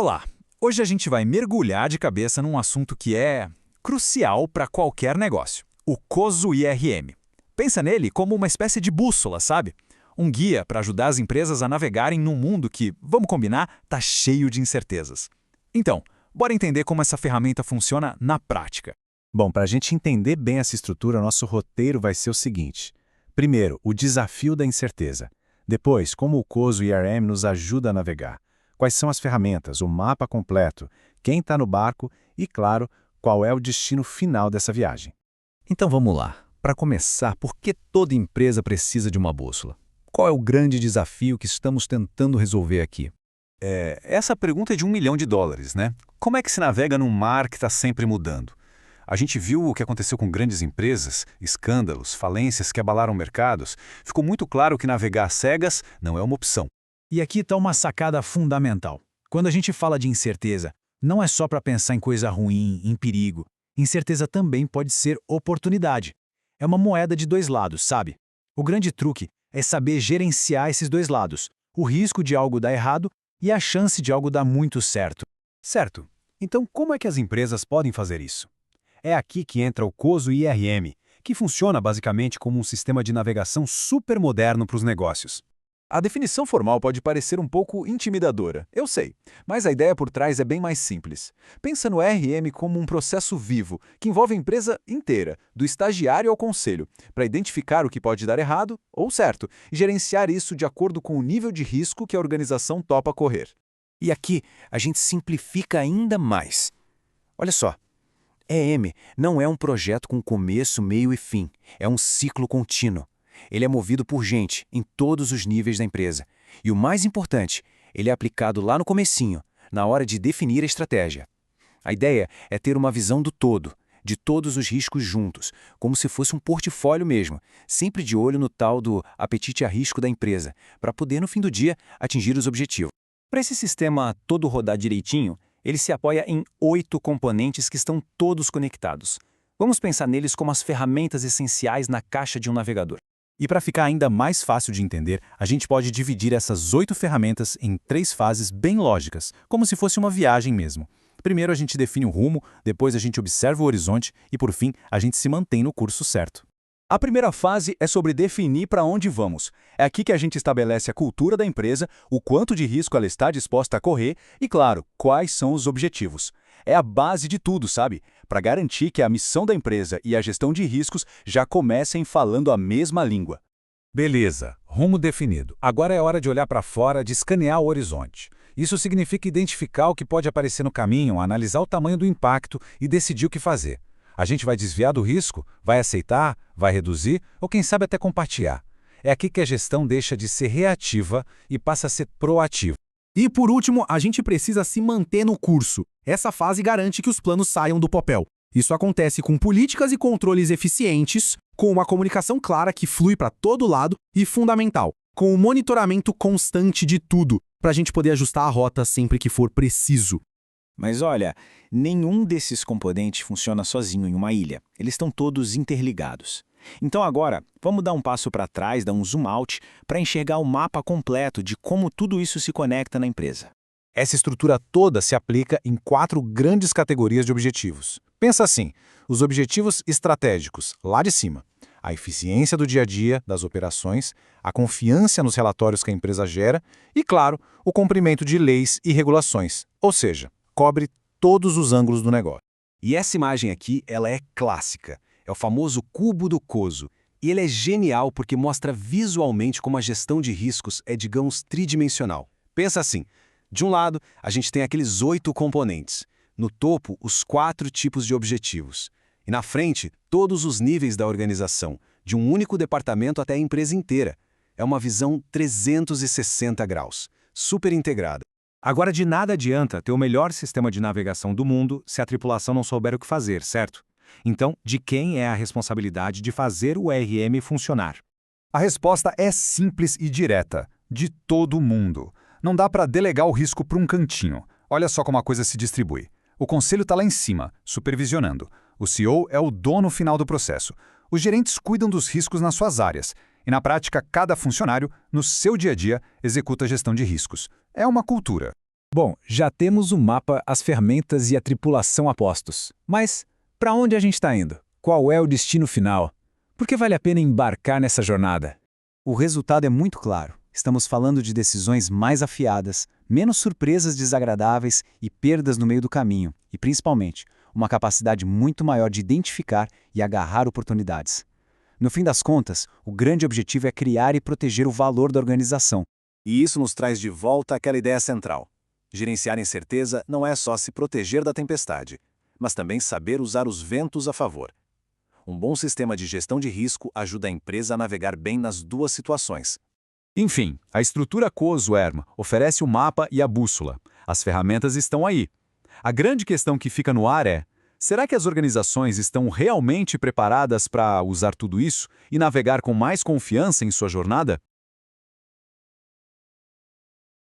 Olá! Hoje a gente vai mergulhar de cabeça num assunto que é crucial para qualquer negócio: o COSO IRM. Pensa nele como uma espécie de bússola, sabe? Um guia para ajudar as empresas a navegarem num mundo que, vamos combinar, está cheio de incertezas. Então, bora entender como essa ferramenta funciona na prática. Bom, para a gente entender bem essa estrutura, nosso roteiro vai ser o seguinte. Primeiro, o desafio da incerteza. Depois, como o COSO IRM nos ajuda a navegar. Quais são as ferramentas, o mapa completo, quem está no barco e, claro, qual é o destino final dessa viagem. Então vamos lá. Para começar, por que toda empresa precisa de uma bússola? Qual é o grande desafio que estamos tentando resolver aqui? Essa pergunta é de $1 milhão, né? Como é que se navega num mar que está sempre mudando? A gente viu o que aconteceu com grandes empresas, escândalos, falências que abalaram mercados. Ficou muito claro que navegar às cegas não é uma opção. E aqui está uma sacada fundamental. Quando a gente fala de incerteza, não é só para pensar em coisa ruim, em perigo. Incerteza também pode ser oportunidade. É uma moeda de dois lados, sabe? O grande truque é saber gerenciar esses dois lados, o risco de algo dar errado e a chance de algo dar muito certo. Certo. Então, como é que as empresas podem fazer isso? É aqui que entra o COSO IRM, que funciona basicamente como um sistema de navegação super moderno para os negócios. A definição formal pode parecer um pouco intimidadora, eu sei, mas a ideia por trás é bem mais simples. Pensa no RM como um processo vivo, que envolve a empresa inteira, do estagiário ao conselho, para identificar o que pode dar errado ou certo, e gerenciar isso de acordo com o nível de risco que a organização topa correr. E aqui a gente simplifica ainda mais. Olha só, EM não é um projeto com começo, meio e fim, é um ciclo contínuo. Ele é movido por gente, em todos os níveis da empresa. E o mais importante, ele é aplicado lá no comecinho, na hora de definir a estratégia. A ideia é ter uma visão do todo, de todos os riscos juntos, como se fosse um portfólio mesmo, sempre de olho no tal do apetite a risco da empresa, para poder, no fim do dia, atingir os objetivos. Para esse sistema todo rodar direitinho, ele se apoia em 8 componentes que estão todos conectados. Vamos pensar neles como as ferramentas essenciais na caixa de um navegador. E para ficar ainda mais fácil de entender, a gente pode dividir essas 8 ferramentas em 3 fases bem lógicas, como se fosse uma viagem mesmo. Primeiro a gente define o rumo, depois a gente observa o horizonte e, por fim, a gente se mantém no curso certo. A primeira fase é sobre definir para onde vamos. É aqui que a gente estabelece a cultura da empresa, o quanto de risco ela está disposta a correr e, claro, quais são os objetivos. É a base de tudo, sabe? Para garantir que a missão da empresa e a gestão de riscos já comecem falando a mesma língua. Beleza, rumo definido. Agora é hora de olhar para fora, de escanear o horizonte. Isso significa identificar o que pode aparecer no caminho, analisar o tamanho do impacto e decidir o que fazer. A gente vai desviar do risco? Vai aceitar? Vai reduzir? Ou quem sabe até compartilhar? É aqui que a gestão deixa de ser reativa e passa a ser proativa. E por último, a gente precisa se manter no curso. Essa fase garante que os planos saiam do papel. Isso acontece com políticas e controles eficientes, com uma comunicação clara que flui para todo lado e, fundamental, com o monitoramento constante de tudo, para a gente poder ajustar a rota sempre que for preciso. Mas olha, nenhum desses componentes funciona sozinho em uma ilha. Eles estão todos interligados. Então agora, vamos dar um passo para trás, dar um zoom out, para enxergar o mapa completo de como tudo isso se conecta na empresa. Essa estrutura toda se aplica em 4 grandes categorias de objetivos. Pensa assim, os objetivos estratégicos, lá de cima. A eficiência do dia a dia, das operações, a confiança nos relatórios que a empresa gera e, claro, o cumprimento de leis e regulações, ou seja, cobre todos os ângulos do negócio. E essa imagem aqui, ela é clássica. É o famoso cubo do COSO. E ele é genial porque mostra visualmente como a gestão de riscos é, digamos, tridimensional. Pensa assim, de um lado, a gente tem aqueles 8 componentes. No topo, os 4 tipos de objetivos. E na frente, todos os níveis da organização, de um único departamento até a empresa inteira. É uma visão 360 graus, super integrada. Agora, de nada adianta ter o melhor sistema de navegação do mundo se a tripulação não souber o que fazer, certo? Então, de quem é a responsabilidade de fazer o ERM funcionar? A resposta é simples e direta, de todo mundo. Não dá para delegar o risco para um cantinho. Olha só como a coisa se distribui. O conselho está lá em cima, supervisionando. O CEO é o dono final do processo. Os gerentes cuidam dos riscos nas suas áreas. E na prática, cada funcionário, no seu dia a dia, executa a gestão de riscos. É uma cultura. Bom, já temos o mapa, as ferramentas e a tripulação a postos. Mas para onde a gente está indo? Qual é o destino final? Por que vale a pena embarcar nessa jornada? O resultado é muito claro. Estamos falando de decisões mais afiadas, menos surpresas desagradáveis e perdas no meio do caminho, e principalmente, uma capacidade muito maior de identificar e agarrar oportunidades. No fim das contas, o grande objetivo é criar e proteger o valor da organização. E isso nos traz de volta àquela ideia central. Gerenciar incerteza não é só se proteger da tempestade, mas também saber usar os ventos a favor. Um bom sistema de gestão de risco ajuda a empresa a navegar bem nas duas situações. Enfim, a estrutura COSO-ERM oferece o mapa e a bússola. As ferramentas estão aí. A grande questão que fica no ar é: será que as organizações estão realmente preparadas para usar tudo isso e navegar com mais confiança em sua jornada?